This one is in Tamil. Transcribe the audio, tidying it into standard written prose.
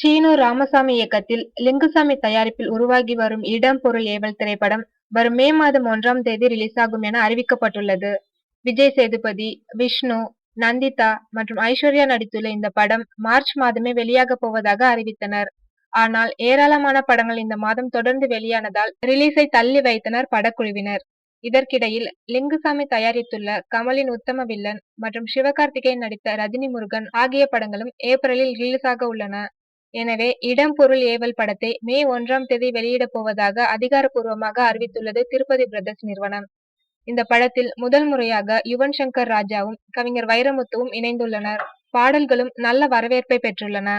சீனு ராமசாமி இயக்கத்தில் லிங்குசாமி தயாரிப்பில் உருவாகி வரும் இடம் பொருள் ஏவல் திரைப்படம் வரும் மே மாதம் 1ஆம் தேதி ரிலீஸ் ஆகும் என அறிவிக்கப்பட்டுள்ளது. விஜய் சேதுபதி, விஷ்ணு, நந்திதா மற்றும் ஐஸ்வர்யா நடித்துள்ள இந்த படம் மார்ச் மாதமே வெளியாக போவதாக அறிவித்தனர். ஆனால் ஏராளமான படங்கள் இந்த மாதம் தொடர்ந்து வெளியானதால் ரிலீஸை தள்ளி வைத்தனர் படக்குழுவினர். இதற்கிடையில் லிங்குசாமி தயாரித்துள்ள கமலின் உத்தம வில்லன் மற்றும் சிவகார்த்திகேயன் நடித்த ரஜினி முருகன் ஆகிய படங்களும் ஏப்ரலில் ரிலீஸ் ஆக உள்ளன. எனவே இடம் பொருள் ஏவல் படத்தை மே 1ஆம் தேதி வெளியிடப் போவதாக அதிகாரப்பூர்வமாக அறிவித்துள்ளது திருப்பதி பிரதர்ஸ் நிறுவனம். இந்த படத்தில் முதல் முறையாக யுவன் சங்கர் ராஜாவும் கவிஞர் வைரமுத்துவும் இணைந்துள்ளனர். பாடல்களும் நல்ல வரவேற்பை பெற்றுள்ளன.